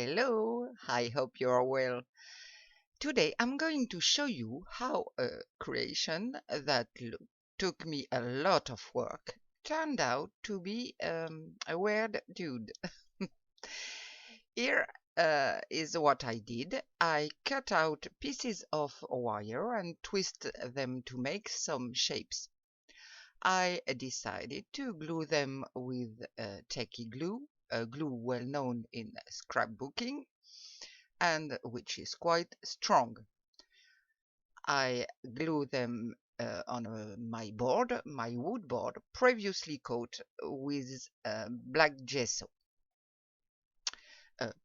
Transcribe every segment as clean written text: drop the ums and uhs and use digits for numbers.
Hello, I hope you're well. Today I'm going to show you how a creation that took me a lot of work turned out to be a weird dude. Here is what I did. I cut out pieces of wire and twist them to make some shapes. I decided to glue them with tacky glue, a glue well known in scrapbooking and which is quite strong. I glue them on my wood board, previously coated with black gesso.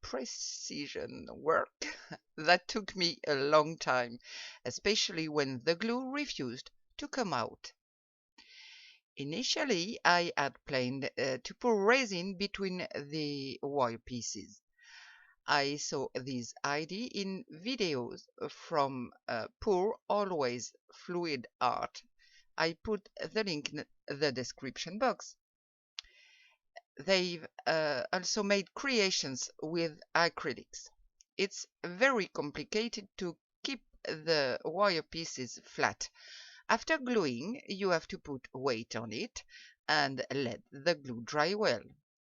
Precision work that took me a long time, especially when the glue refused to come out. Initially, I had planned to pour resin between the wire pieces. I saw this idea in videos from Pour Always Fluid Art. I put the link in the description box. They've also made creations with acrylics. It's very complicated to keep the wire pieces flat. After gluing, you have to put weight on it and let the glue dry well.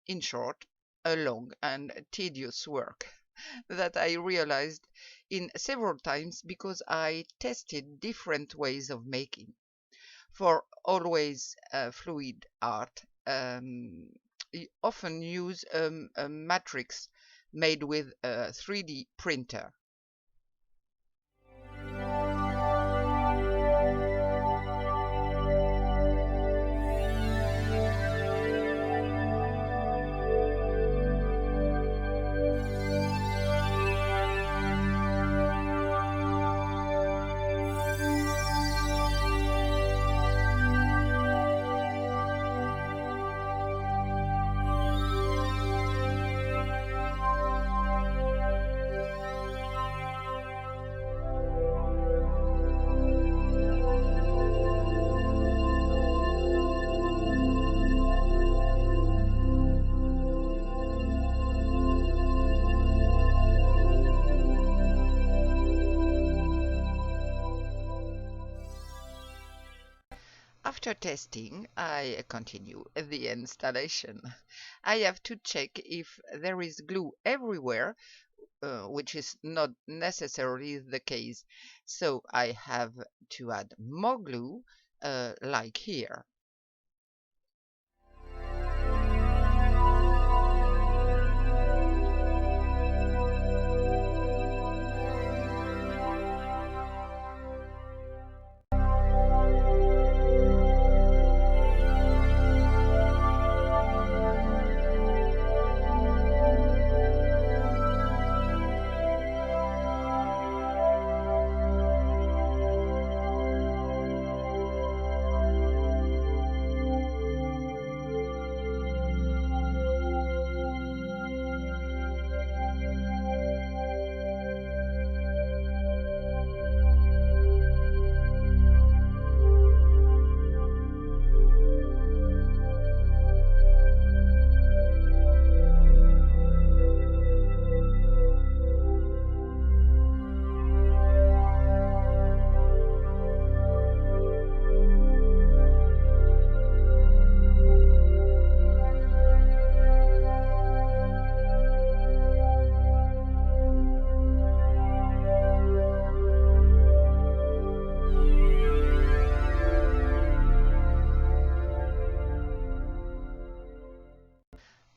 In short, a long and tedious work that I realized in several times because I tested different ways of making. For always fluid art, you often use a matrix made with a 3D printer. After testing, I continue the installation. I have to check if there is glue everywhere, which is not necessarily the case. So I have to add more glue, like here.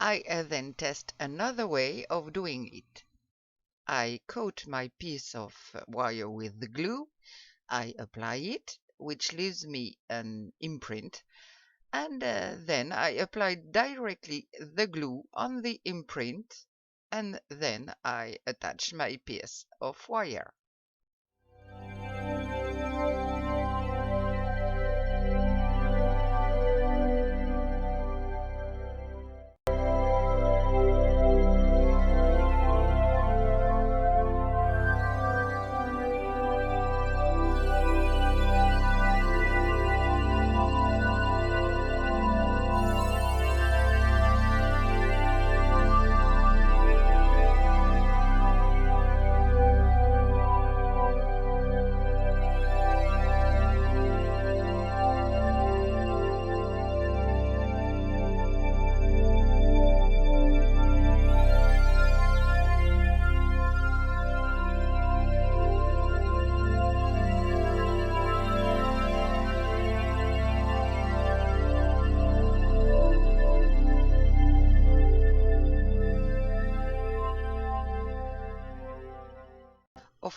I then test another way of doing it. I coat my piece of wire with the glue, I apply it, which leaves me an imprint, and then I apply directly the glue on the imprint, and then I attach my piece of wire.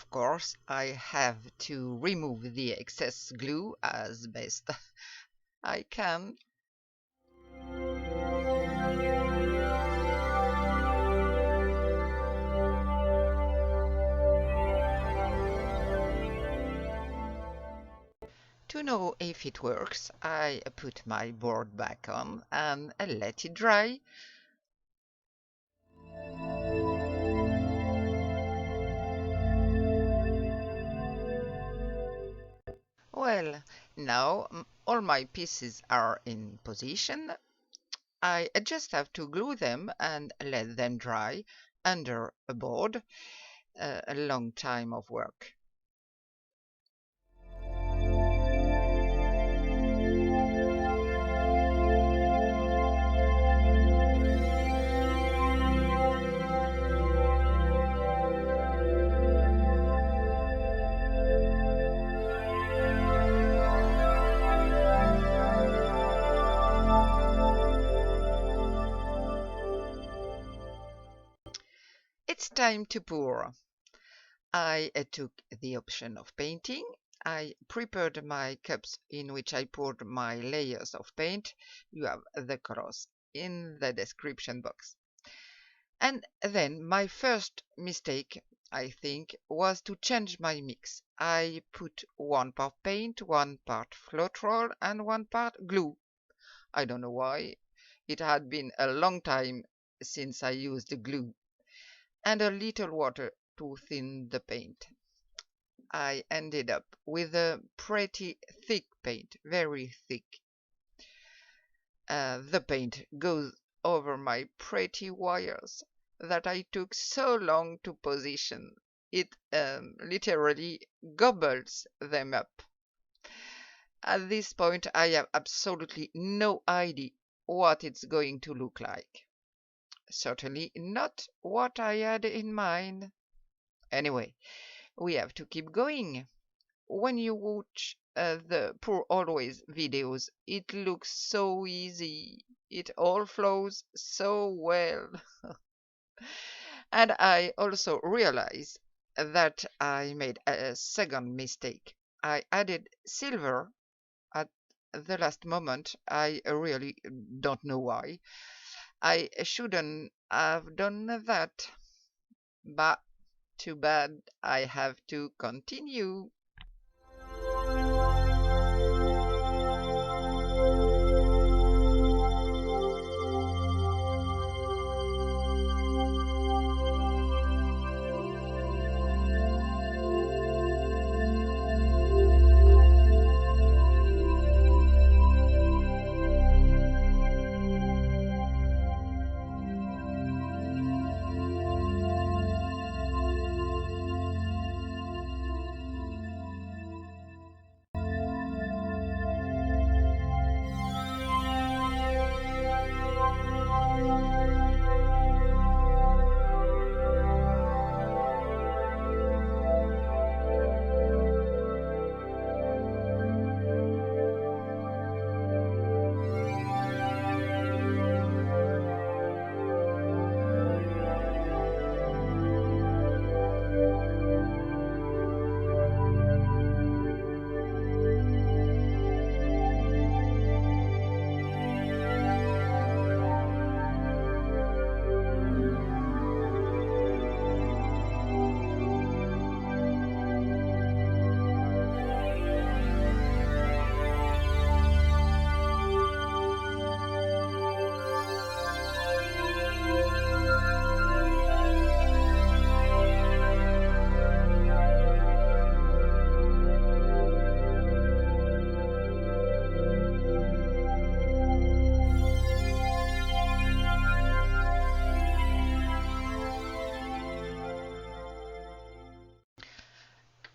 Of course, I have to remove the excess glue as best I can. To know if it works, I put my board back on and let it dry. Well, now all my pieces are in position. I just have to glue them and let them dry under a board. A long time of work. It's time to pour. I took the option of painting. I prepared my cups in which I poured my layers of paint. You have the colors in the description box. And then my first mistake, I think, was to change my mix. I put 1 part paint, 1 part floetrol, and 1 part glue. I don't know why. It had been a long time since I used the glue. And a little water to thin the paint. I ended up with a pretty thick paint, very thick. The paint goes over my pretty wires that I took so long to position. It literally gobbles them up. At this point, I have absolutely no idea what it's going to look like. Certainly not what I had in mind. Anyway, we have to keep going. When you watch the Pour Always videos, it looks so easy. It all flows so well. And I also realized that I made a second mistake. I added silver at the last moment. I really don't know why. I shouldn't have done that. But too bad, I have to continue.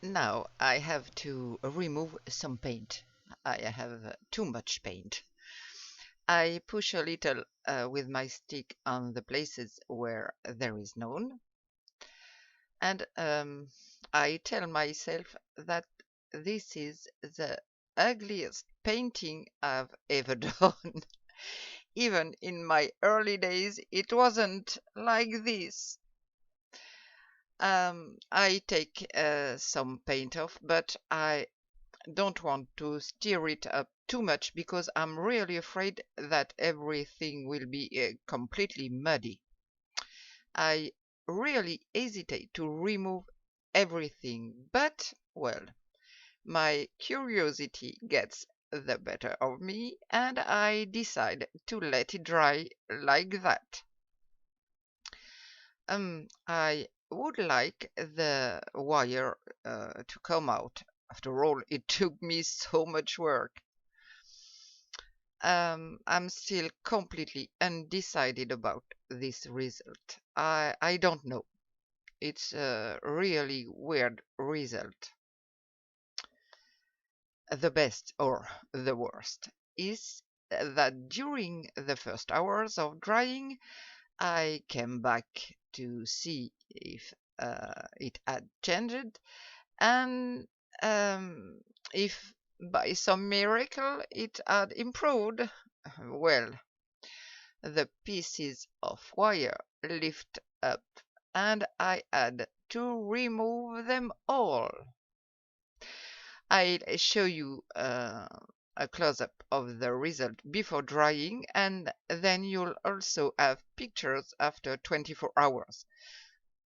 Now I have to remove some paint. I have too much paint. I push a little with my stick on the places where there is none. And I tell myself that this is the ugliest painting I've ever done. Even in my early days, it wasn't like this. I take some paint off, but I don't want to stir it up too much because I'm really afraid that everything will be completely muddy. I really hesitate to remove everything, but, well, my curiosity gets the better of me and I decide to let it dry like that. I would like the wire to come out. After all, it took me so much work. I'm still completely undecided about this result. I don't know. It's a really weird result. The best or the worst is that during the first hours of drying, I came back to see if it had changed and um, if by some miracle it had improved. Well, the pieces of wire lift up and I had to remove them all. I'll show you a close-up of the result before drying and then you'll also have pictures after 24 hours.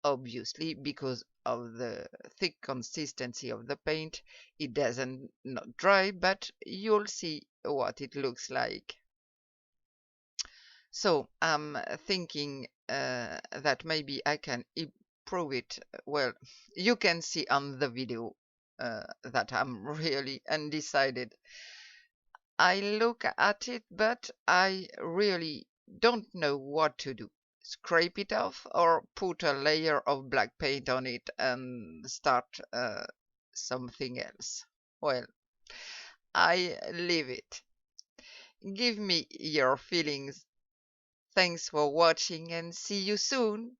Obviously, because of the thick consistency of the paint, it doesn't not dry, but you'll see what it looks like. So I'm thinking that maybe I can improve it. Well, you can see on the video that I'm really undecided. I look at it, but I really don't know what to do. Scrape it off or put a layer of black paint on it and start something else. Well, I leave it. Give me your feelings. Thanks for watching and see you soon.